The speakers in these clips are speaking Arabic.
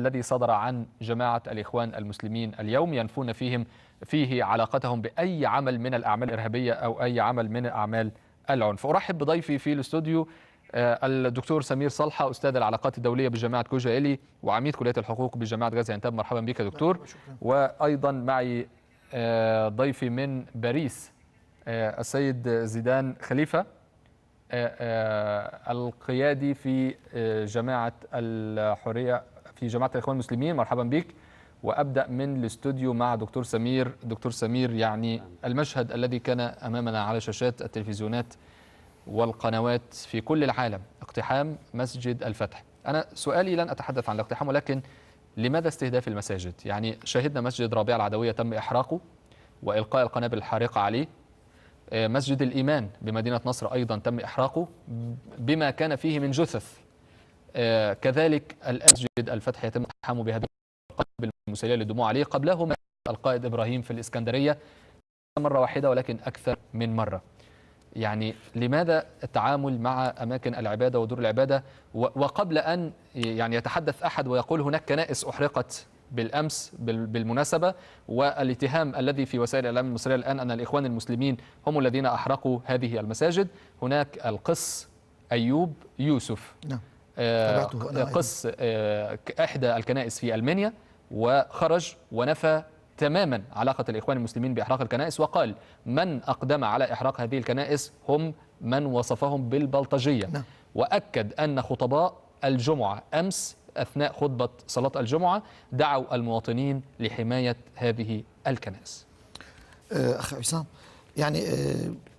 الذي صدر عن جماعة الإخوان المسلمين اليوم، ينفون فيه علاقتهم بأي عمل من الأعمال الإرهابية أو أي عمل من أعمال العنف. أرحب بضيفي في الاستوديو الدكتور سمير صلحة، أستاذ العلاقات الدولية بجامعة كوجا وعميد كلية الحقوق بجامعة غازي عنتاب. مرحبا بك يا دكتور. وأيضا معي ضيفي من باريس السيد زيدان خليفة، القيادي في جماعة الحرية في جماعة الإخوان المسلمين. مرحبا بك. وأبدأ من الاستوديو مع دكتور سمير. دكتور سمير، يعني المشهد الذي كان أمامنا على شاشات التلفزيونات والقنوات في كل العالم، اقتحام مسجد الفتح. أنا سؤالي لن أتحدث عن الاقتحام، ولكن لماذا استهداف المساجد؟ يعني شاهدنا مسجد رابعة العدوية تم إحراقه وإلقاء القنابل الحارقة عليه. مسجد الإيمان بمدينة نصر أيضا تم إحراقه بما كان فيه من جثث. كذلك المسجد الفتح يتم اقتحامه بهذه القنابل المسيلة للدموع عليه. قبله القائد إبراهيم في الإسكندرية مرة واحدة ولكن أكثر من مرة. يعني لماذا التعامل مع أماكن العبادة ودور العبادة وقبل أن يعني يتحدث أحد ويقول هناك كنائس أحرقت بالأمس بالمناسبة، والاتهام الذي في وسائل الإعلام المصرية الآن أن الإخوان المسلمين هم الذين أحرقوا هذه المساجد. هناك القس أيوب يوسف، قس إحدى الكنائس في ألمانيا، وخرج ونفى تماما علاقة الإخوان المسلمين بإحراق الكنائس، وقال من أقدم على إحراق هذه الكنائس هم من وصفهم بالبلطجية. وأكد أن خطباء الجمعة أمس أثناء خطبة صلاة الجمعة دعوا المواطنين لحماية هذه الكنائس. أخ عصام، يعني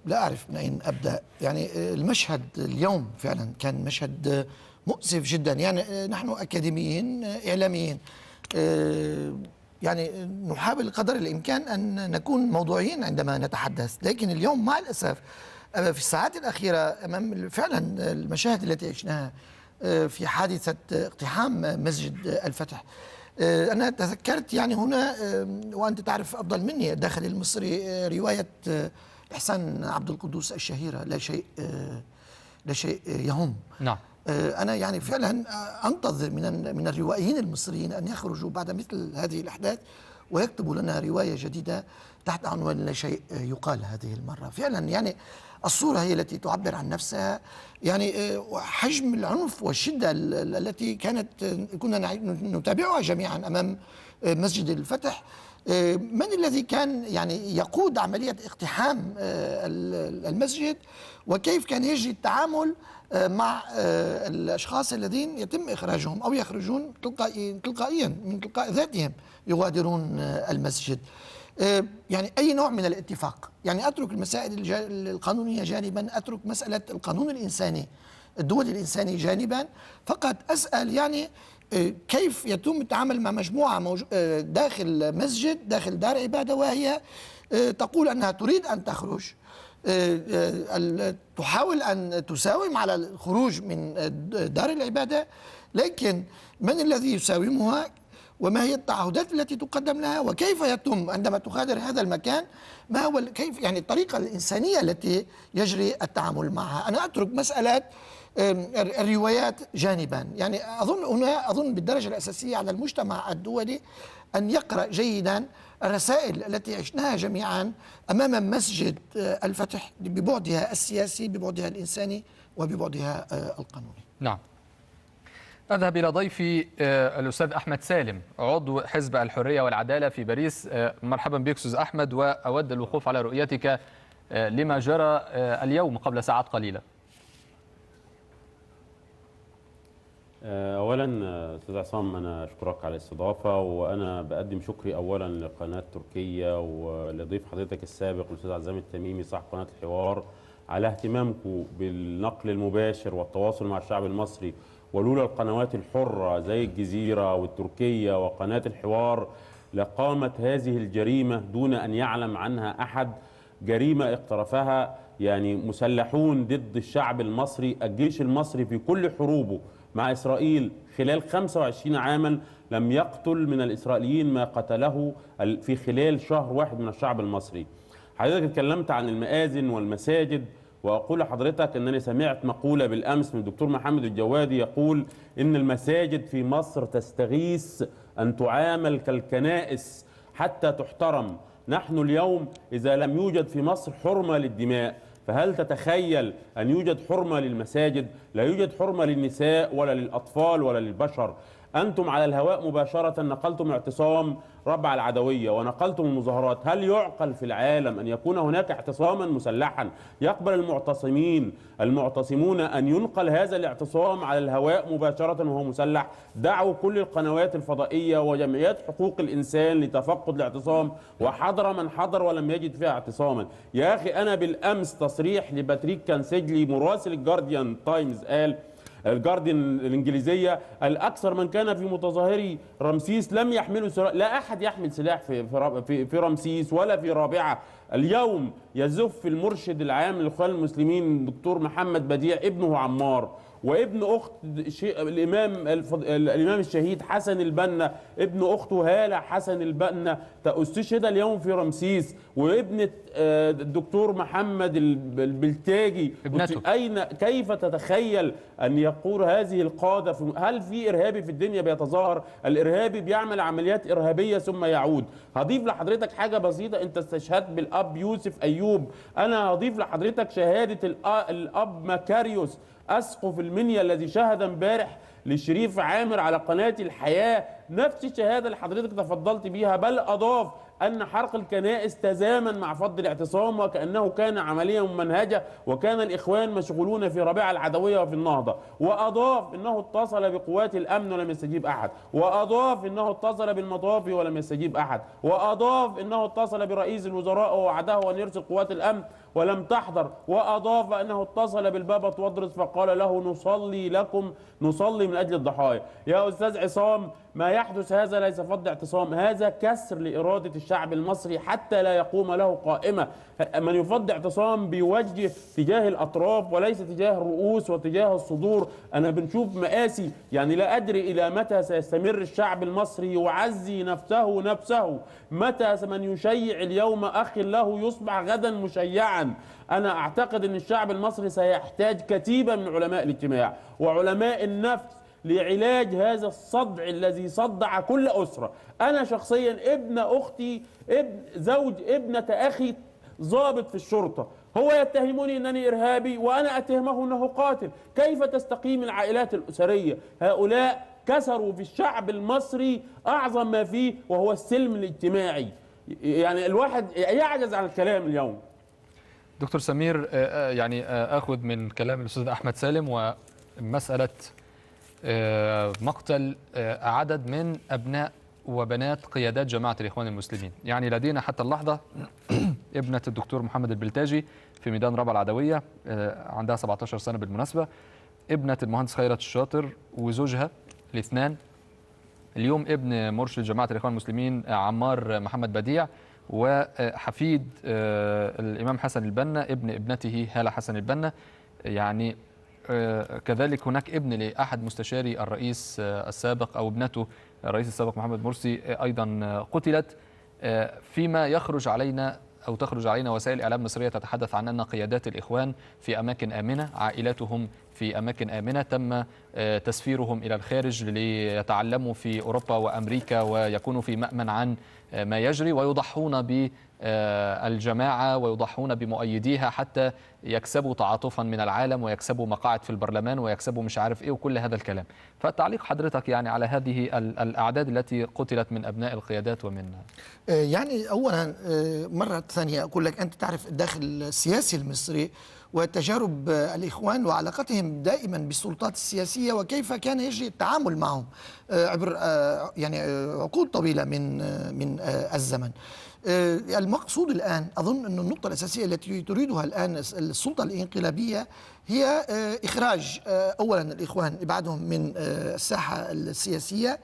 لا أعرف من أين أبدأ. يعني المشهد اليوم فعلا كان مشهد مؤسف جدا. يعني نحن أكاديميين إعلاميين يعني نحاول قدر الإمكان أن نكون موضوعيين عندما نتحدث، لكن اليوم مع الأسف في الساعات الأخيرة أمام فعلا المشاهد التي عشناها في حادثة اقتحام مسجد الفتح، أنا تذكرت يعني هنا، وأنت تعرف أفضل مني الداخل المصري، رواية إحسان عبد القدوس الشهيرة لا شيء يهم. نعم. أنا يعني فعلا أنتظر من الروائيين المصريين أن يخرجوا بعد مثل هذه الأحداث ويكتبوا لنا رواية جديدة تحت عنوان لا شيء يقال هذه المرة. فعلا يعني الصورة هي التي تعبر عن نفسها. يعني حجم العنف والشدة التي كنا نتابعها جميعا أمام مسجد الفتح. من الذي كان يعني يقود عملية اقتحام المسجد، وكيف كان يجري التعامل مع الأشخاص الذين يتم إخراجهم أو يخرجون تلقائيا من تلقاء ذاتهم يغادرون المسجد. يعني أي نوع من الاتفاق. يعني أترك المسائل القانونية جانبا، أترك مسألة القانون الإنساني الدول الإنساني جانبا، فقط أسأل يعني كيف يتم التعامل مع مجموعة داخل مسجد، داخل دار عبادة، وهي تقول أنها تريد أن تخرج، تحاول أن تساوم على الخروج من دار العبادة، لكن من الذي يساومها؟ وما هي التعهدات التي تقدم لها؟ وكيف يتم عندما تغادر هذا المكان؟ ما هو كيف يعني الطريقة الإنسانية التي يجري التعامل معها؟ أنا أترك مسألة الروايات جانبا. يعني أظن بالدرجة الأساسية على المجتمع الدولي أن يقرأ جيدا الرسائل التي عشناها جميعا أمام مسجد الفتح ببعدها السياسي، ببعدها الإنساني، وببعدها القانوني. نعم. أذهب إلى ضيفي الأستاذ أحمد سالم، عضو حزب الحرية والعدالة في باريس. مرحبا بك أستاذ أحمد، وأود الوقوف على رؤيتك لما جرى اليوم قبل ساعات قليلة. أولا أستاذ عصام، أنا أشكرك على الاستضافة، وأنا بقدم شكري أولا لقناة تركيا ولضيف حضرتك السابق الأستاذ عزام التميمي صاحب قناة الحوار على اهتمامكم بالنقل المباشر والتواصل مع الشعب المصري. ولولا القنوات الحرة زي الجزيرة والتركية وقناة الحوار لقامت هذه الجريمة دون أن يعلم عنها أحد. جريمة اقترفها يعني مسلحون ضد الشعب المصري. الجيش المصري في كل حروبه مع إسرائيل خلال 25 عاما لم يقتل من الإسرائيليين ما قتله في خلال شهر واحد من الشعب المصري. حضرتك اتكلمت عن المآذن والمساجد، وأقول لحضرتك أنني سمعت مقولة بالأمس من الدكتور محمد الجوادي يقول إن المساجد في مصر تستغيث أن تعامل كالكنائس حتى تحترم. نحن اليوم إذا لم يوجد في مصر حرمة للدماء، فهل تتخيل أن يوجد حرمة للمساجد؟ لا يوجد حرمة للنساء ولا للأطفال ولا للبشر. أنتم على الهواء مباشرة نقلتم اعتصام ربع العدوية ونقلتم المظاهرات. هل يعقل في العالم أن يكون هناك اعتصاما مسلحا يقبل المعتصمون أن ينقل هذا الاعتصام على الهواء مباشرة وهو مسلح؟ دعوا كل القنوات الفضائية وجمعيات حقوق الإنسان لتفقد الاعتصام، وحضر من حضر ولم يجد فيها اعتصاما. يا أخي أنا بالأمس تصريح لباتريك كانسيجلي مراسل الجارديان تايمز قال الجارديان الانجليزيه الاكثر من كان في متظاهري رمسيس لم يحملوا سلاح، لا احد يحمل سلاح في رمسيس ولا في رابعه. اليوم يزف المرشد العام للاخوان المسلمين الدكتور محمد بديع ابنه عمار، وابن اخت الامام الشهيد حسن البنا ابن اخته هاله حسن البنا استشهد اليوم في رمسيس، وابنه الدكتور محمد البلتاجي ابنته. كيف تتخيل ان يقول هذه القاده هل في ارهابي في الدنيا بيتظاهر؟ الارهابي بيعمل عمليات ارهابيه ثم يعود. هضيف لحضرتك حاجه بسيطه، انت استشهدت بالاب يوسف ايوب، انا هضيف لحضرتك شهاده الاب مكاريوس اسقف المنيا الذي شهد امبارح لشريف عامر على قناه الحياه، نفس الشهاده اللي حضرتك تفضلت بيها، بل اضاف أن حرق الكنائس تزامن مع فض الاعتصام وكأنه كان عملية ممنهجة، وكان الإخوان مشغولون في ربيعة العدوية وفي النهضة. وأضاف أنه اتصل بقوات الأمن ولم يستجيب أحد، وأضاف أنه اتصل بالمطافي ولم يستجيب أحد، وأضاف أنه اتصل برئيس الوزراء ووعده أن يرسل قوات الأمن ولم تحضر، وأضاف أنه اتصل بالبابا توادرس فقال له نصلي لكم، نصلي من أجل الضحايا. يا أستاذ عصام، ما يحدث هذا ليس فض اعتصام، هذا كسر لإرادة الشعب المصري حتى لا يقوم له قائمة. من يفض اعتصام بيوجه تجاه الأطراف وليس تجاه الرؤوس وتجاه الصدور. أنا بنشوف مآسي، يعني لا أدري إلى متى سيستمر الشعب المصري يعزي نفسه. متى من يشيع اليوم أخ له يصبح غدا مشيعا. أنا أعتقد أن الشعب المصري سيحتاج كتيبة من علماء الاجتماع وعلماء النفس لعلاج هذا الصدع الذي صدع كل أسرة. أنا شخصيا ابن أختي زوج ابنة أخي ضابط في الشرطة، هو يتهمني أنني إرهابي وأنا أتهمه أنه قاتل. كيف تستقيم العائلات الأسرية؟ هؤلاء كسروا في الشعب المصري أعظم ما فيه وهو السلم الاجتماعي. يعني الواحد يعجز عن الكلام اليوم. دكتور سمير، يعني أخذ من كلام الأستاذ أحمد سالم ومسألة مقتل عدد من أبناء وبنات قيادات جماعة الإخوان المسلمين. يعني لدينا حتى اللحظة ابنة الدكتور محمد البلتاجي في ميدان ربع العدوية، عندها 17 سنة بالمناسبة، ابنة المهندس خيرت الشاطر وزوجها الاثنان، اليوم ابن مرشد جماعة الإخوان المسلمين عمار محمد بديع، وحفيد الإمام حسن البنا ابن ابنته هالة حسن البنا. يعني كذلك هناك ابن لأحد مستشاري الرئيس السابق أو ابنته الرئيس السابق محمد مرسي أيضا قتلت. فيما يخرج علينا أو تخرج علينا وسائل الإعلام مصرية تتحدث عن أن قيادات الإخوان في أماكن آمنة، عائلاتهم في أماكن آمنة، تم تسفيرهم إلى الخارج ليتعلموا في أوروبا وأمريكا ويكونوا في مأمن عن ما يجري، ويضحون بالجماعة ويضحون بمؤيديها حتى يكسبوا تعاطفا من العالم ويكسبوا مقاعد في البرلمان ويكسبوا مش عارف إيه وكل هذا الكلام. فالتعليق حضرتك يعني على هذه الأعداد التي قتلت من أبناء القيادات ومن يعني أولا مرة ثانية أقول لك، أنت تعرف الداخل السياسي المصري وتجارب الإخوان وعلاقتهم دائما بالسلطات السياسية وكيف كان يجري التعامل معهم عبر يعني عقود طويلة من الزمن. المقصود الآن أظن أن النقطة الأساسية التي تريدها الآن السلطة الانقلابية هي إخراج أولا الإخوان، إبعادهم من الساحة السياسية،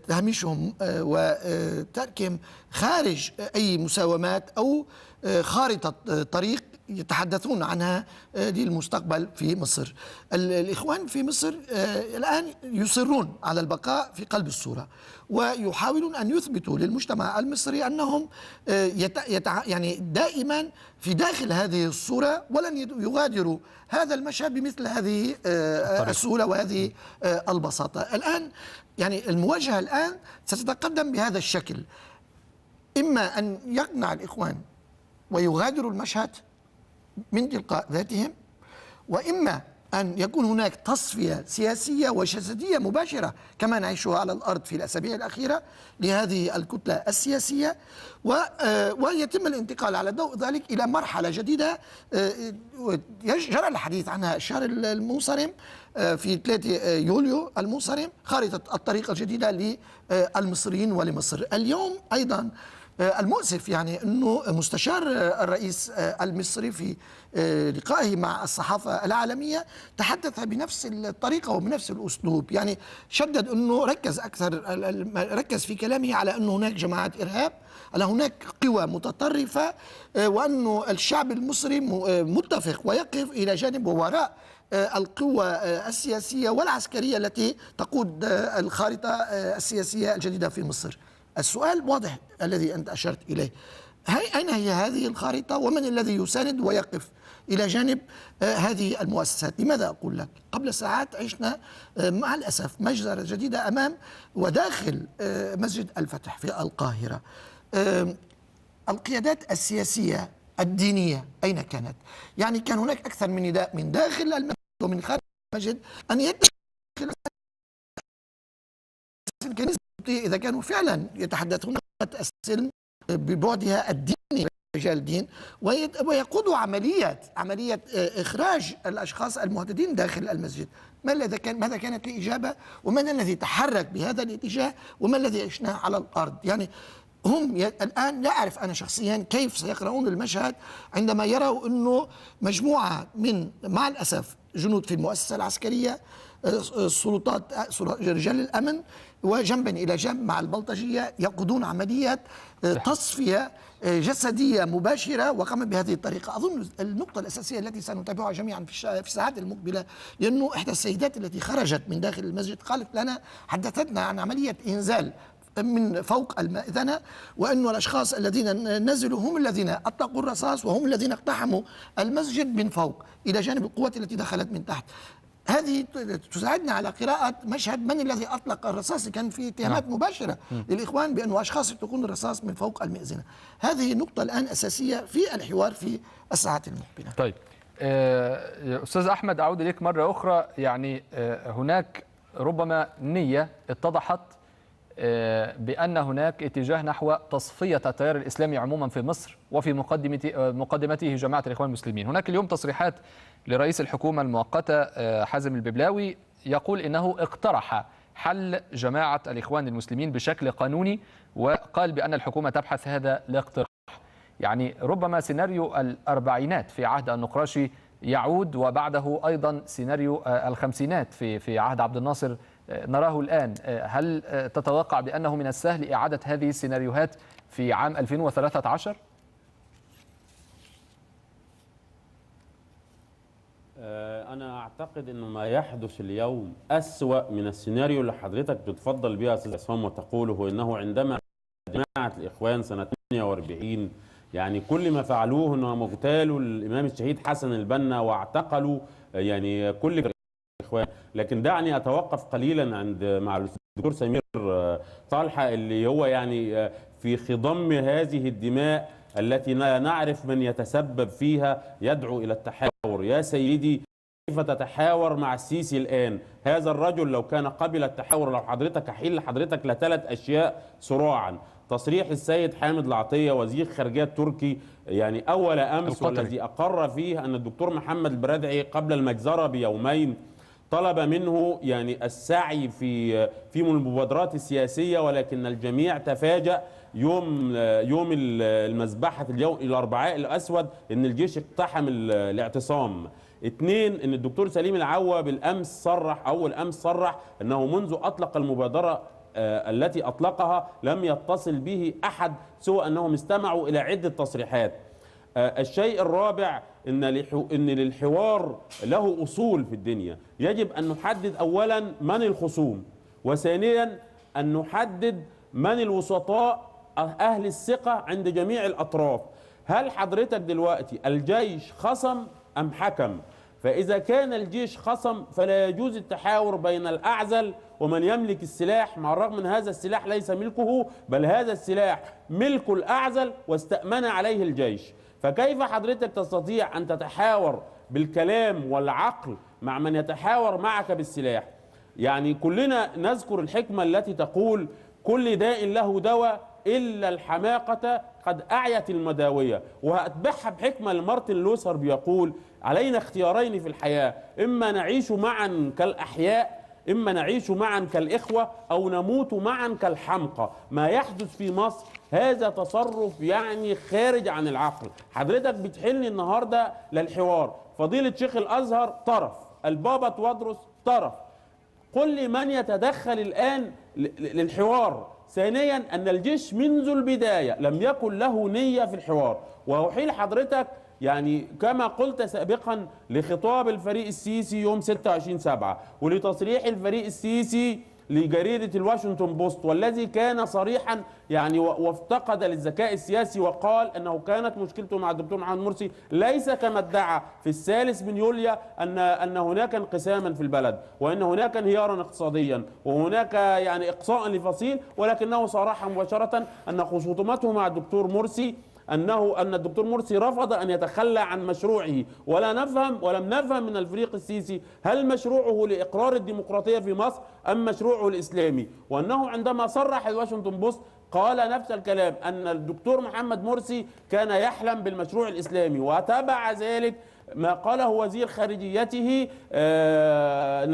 تهميشهم وتركهم خارج أي مساومات أو خارطة طريق يتحدثون عنها للمستقبل في مصر. الإخوان في مصر الآن يصرون على البقاء في قلب الصورة، ويحاولون أن يثبتوا للمجتمع المصري أنهم يعني دائما في داخل هذه الصورة، ولن يغادروا هذا المشهد بمثل هذه السهولة وهذه البساطة. الآن يعني المواجهة الآن ستتقدم بهذا الشكل: إما أن يقنع الإخوان ويغادروا المشهد من تلقاء ذاتهم، وإما أن يكون هناك تصفية سياسية وجسدية مباشرة كما نعيشها على الأرض في الأسابيع الأخيرة لهذه الكتلة السياسية، ويتم الانتقال على ضوء ذلك إلى مرحلة جديدة جرى الحديث عنها الشهر المنصرم في 3 يوليو المنصرم، خارطة الطريق الجديدة للمصريين ولمصر. اليوم أيضا المؤسف يعني أنه مستشار الرئيس المصري في لقائه مع الصحافة العالمية تحدث بنفس الطريقة وبنفس الأسلوب، يعني شدد أنه ركز في كلامه على أنه هناك جماعات إرهاب، على هناك قوى متطرفة، وأنه الشعب المصري متفق ويقف إلى جانب ووراء القوى السياسية والعسكرية التي تقود الخارطة السياسية الجديدة في مصر. السؤال واضح الذي أنت أشرت إليه: أين هي هذه الخارطة، ومن الذي يساند ويقف إلى جانب هذه المؤسسات؟ لماذا أقول لك؟ قبل ساعات عشنا مع الأسف مجزرة جديدة أمام وداخل مسجد الفتح في القاهرة. القيادات السياسية الدينية أين كانت؟ يعني كان هناك أكثر من نداء من داخل المسجد ومن خارج المسجد أن يدخل الكنيسة إذا كانوا فعلا يتحدثون عن السلم ببعدها الديني، رجال الدين، ويقودوا عملية إخراج الأشخاص المهددين داخل المسجد. ماذا كانت الإجابة؟ ومن الذي تحرك بهذا الاتجاه؟ وما الذي عشناه على الأرض؟ يعني هم الآن لا أعرف أنا شخصيا كيف سيقرؤون المشهد عندما يروا أنه مجموعة من مع الأسف جنود في المؤسسة العسكرية، السلطات رجال الأمن، وجنبا إلى جنب مع البلطجية يقودون عمليات تصفية جسدية مباشرة وقامت بهذه الطريقة. أظن النقطة الأساسية التي سنتابعها جميعا في الساعات المقبلة، لأنه إحدى السيدات التي خرجت من داخل المسجد قالت لنا، حدثتنا عن عملية إنزال من فوق المأذنة، وأن الأشخاص الذين نزلوا هم الذين أطلقوا الرصاص وهم الذين اقتحموا المسجد من فوق إلى جانب القوات التي دخلت من تحت. هذه تساعدنا على قراءة مشهد من الذي أطلق الرصاص. كان في اتهامات مباشرة للإخوان بأنه أشخاص يطلقون الرصاص من فوق المئذنة. هذه النقطة الآن أساسية في الحوار في الساعات المقبلة. طيب أستاذ أحمد، أعود إليك مرة أخرى. يعني هناك ربما نية اتضحت بأن هناك اتجاه نحو تصفية التيار الإسلامي عموما في مصر، وفي مقدمته جماعة الإخوان المسلمين. هناك اليوم تصريحات لرئيس الحكومة المؤقتة حازم الببلاوي يقول إنه اقترح حل جماعة الإخوان المسلمين بشكل قانوني، وقال بأن الحكومة تبحث هذا الاقتراح. يعني ربما سيناريو الأربعينات في عهد النقراشي يعود، وبعده أيضا سيناريو الخمسينات في عهد عبد الناصر نراه الآن. هل تتوقع بأنه من السهل إعادة هذه السيناريوهات في عام 2013؟ أنا أعتقد أنه ما يحدث اليوم أسوأ من السيناريو اللي حضرتك بتفضل بها أستاذ عصام وتقوله، إنه عندما جماعة الإخوان سنة 48 يعني كل ما فعلوه أنهم اغتالوا الإمام الشهيد حسن البنا واعتقلوا يعني كل الإخوان. لكن دعني أتوقف قليلا مع الدكتور سمير طلحة اللي هو يعني في خضم هذه الدماء التي لا نعرف من يتسبب فيها يدعو إلى التحاور. يا سيدي، كيف تتحاور مع السيسي الآن؟ هذا الرجل لو كان قبل التحاور، لو حضرتك أحيل لحضرتك لثلاث أشياء سراعا: تصريح السيد حامد العطية وزير خارجية تركي يعني أول أمس، والذي أقر فيه أن الدكتور محمد البرادعي قبل المجزرة بيومين طلب منه يعني السعي في المبادرات السياسية، ولكن الجميع تفاجأ يوم المذبحة اليوم الأربعاء الأسود إن الجيش اقتحم الاعتصام. اثنين، إن الدكتور سليم العوا بالأمس أول أمس صرح أنه منذ أطلق المبادرة التي أطلقها لم يتصل به أحد سوى أنهم استمعوا إلى عدة تصريحات. الشيء الرابع ان للحوار له اصول في الدنيا. يجب ان نحدد اولا من الخصوم، وثانيا ان نحدد من الوسطاء اهل الثقه عند جميع الاطراف. هل حضرتك دلوقتي الجيش خصم ام حكم؟ فاذا كان الجيش خصم فلا يجوز التحاور بين الاعزل ومن يملك السلاح، مع الرغم من هذا السلاح ليس ملكه، بل هذا السلاح ملك الاعزل واستأمن عليه الجيش. فكيف حضرتك تستطيع أن تتحاور بالكلام والعقل مع من يتحاور معك بالسلاح؟ يعني كلنا نذكر الحكمة التي تقول كل داء له دواء إلا الحماقة قد أعيت المداوية، وهأتبعها بحكمة لمارتن لوثر بيقول علينا اختيارين في الحياة، إما نعيش معا كالأحياء، إما نعيش معا كالإخوة، أو نموت معا كالحمقى. ما يحدث في مصر هذا تصرف يعني خارج عن العقل. حضرتك بتحلني النهاردة للحوار، فضيلة شيخ الأزهر طرف، البابا توادرس طرف، قل لي من يتدخل الآن للحوار. ثانيا أن الجيش منذ البداية لم يكن له نية في الحوار. وأحيل حضرتك يعني كما قلت سابقا لخطاب الفريق السيسي يوم 26/7 ولتصريح الفريق السيسي لجريدة الواشنطن بوست، والذي كان صريحا يعني وافتقد للذكاء السياسي، وقال أنه كانت مشكلته مع الدكتور محمد مرسي ليس كما ادعى في 3 يوليو أن هناك انقساما في البلد وأن هناك انهيارا اقتصاديا وهناك يعني إقصاء لفصيل، ولكنه صرح مباشرة أن خصومته مع الدكتور مرسي أن الدكتور مرسي رفض أن يتخلى عن مشروعه. ولم نفهم من الفريق السيسي هل مشروعه لإقرار الديمقراطية في مصر أم مشروعه الإسلامي، وأنه عندما صرح الواشنطن بوست قال نفس الكلام، أن الدكتور محمد مرسي كان يحلم بالمشروع الإسلامي. وتبع ذلك ما قاله وزير خارجيته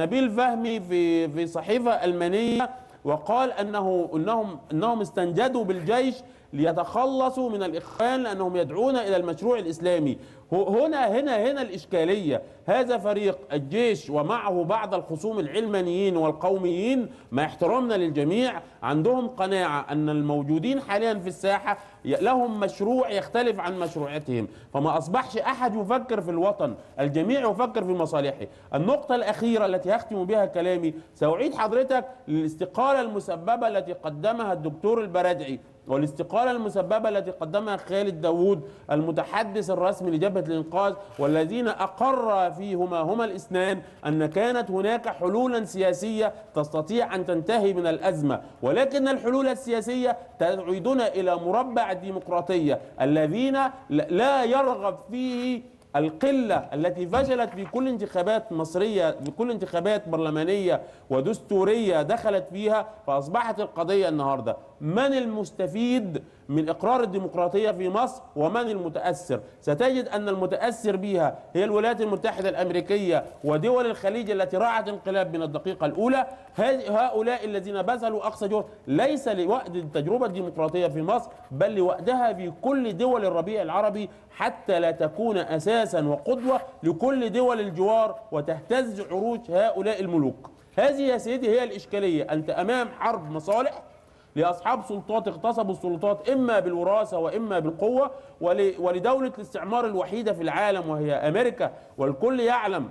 نبيل فهمي في صحيفة ألمانية، وقال أنهم استنجدوا بالجيش ليتخلصوا من الإخوان لأنهم يدعون إلى المشروع الإسلامي. هنا الإشكالية. هذا فريق الجيش ومعه بعض الخصوم العلمانيين والقوميين، مع احترامنا للجميع، عندهم قناعة أن الموجودين حاليا في الساحة لهم مشروع يختلف عن مشروعاتهم، فما أصبحش أحد يفكر في الوطن، الجميع يفكر في مصالحه. النقطة الأخيرة التي أختم بها كلامي، سأعيد حضرتك للاستقالة المسببة التي قدمها الدكتور البرادعي والاستقالة المسببة التي قدمها خالد داوود المتحدث الرسمي لجبهة الإنقاذ، والذين أقر فيهما هما الاثنان أن كانت هناك حلولا سياسية تستطيع أن تنتهي من الأزمة، ولكن الحلول السياسية تعيدنا إلى مربع الديمقراطية الذين لا يرغب فيه القلة التي فشلت في كل انتخابات مصرية، بكل انتخابات برلمانية ودستورية دخلت فيها. فأصبحت القضية النهاردة من المستفيد من إقرار الديمقراطية في مصر ومن المتأثر. ستجد أن المتأثر بها هي الولايات المتحدة الأمريكية ودول الخليج التي رعت انقلاب من الدقيقة الأولى. هؤلاء الذين بذلوا أقصى جهد ليس لوقت التجربة الديمقراطية في مصر، بل لوقتها في كل دول الربيع العربي، حتى لا تكون أساسا وقدوة لكل دول الجوار وتهتز عروش هؤلاء الملوك. هذه يا سيدي هي الإشكالية. أنت أمام حرب مصالح لأصحاب سلطات اغتصبوا السلطات إما بالوراثة وإما بالقوة، ولدولة الاستعمار الوحيدة في العالم وهي أمريكا، والكل يعلم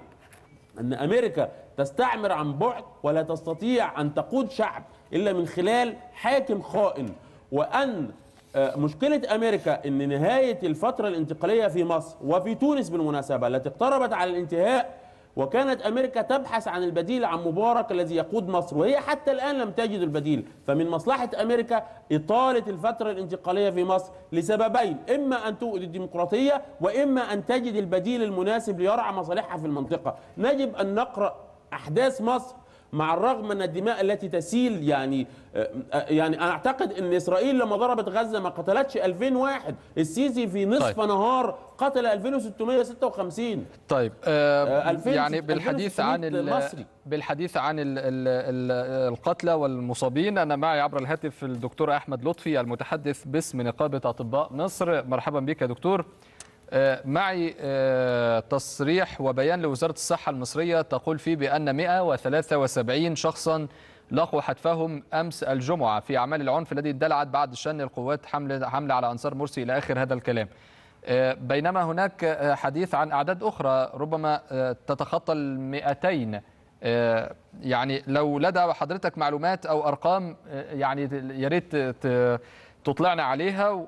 أن أمريكا تستعمر عن بعد ولا تستطيع أن تقود شعب إلا من خلال حاكم خائن. وأن مشكلة أمريكا أن نهاية الفترة الانتقالية في مصر وفي تونس بالمناسبة التي اقتربت على الانتهاء، وكانت أمريكا تبحث عن البديل عن مبارك الذي يقود مصر، وهي حتى الآن لم تجد البديل. فمن مصلحة أمريكا إطالة الفترة الانتقالية في مصر لسببين، إما أن تؤذي الديمقراطية وإما أن تجد البديل المناسب ليرعى مصالحها في المنطقة. نجب أن نقرأ أحداث مصر مع الرغم من الدماء التي تسيل. يعني أنا أعتقد أن إسرائيل لما ضربت غزة ما قتلتش 2000 واحد، السيسي في نصف نهار قتل 2656. طيب يعني بالحديث عن القتلى والمصابين، أنا معي عبر الهاتف الدكتور أحمد لطفي المتحدث باسم نقابة أطباء مصر. مرحبا بك يا دكتور. معي تصريح وبيان لوزارة الصحة المصرية تقول فيه بأن 173 شخصا لقوا حتفهم أمس الجمعة في أعمال العنف الذي اندلعت بعد شن القوات حملة على أنصار مرسي إلى آخر هذا الكلام. بينما هناك حديث عن أعداد أخرى ربما تتخطى 200. يعني لو لدى حضرتك معلومات أو أرقام يعني يا ريت تطلعنا عليها.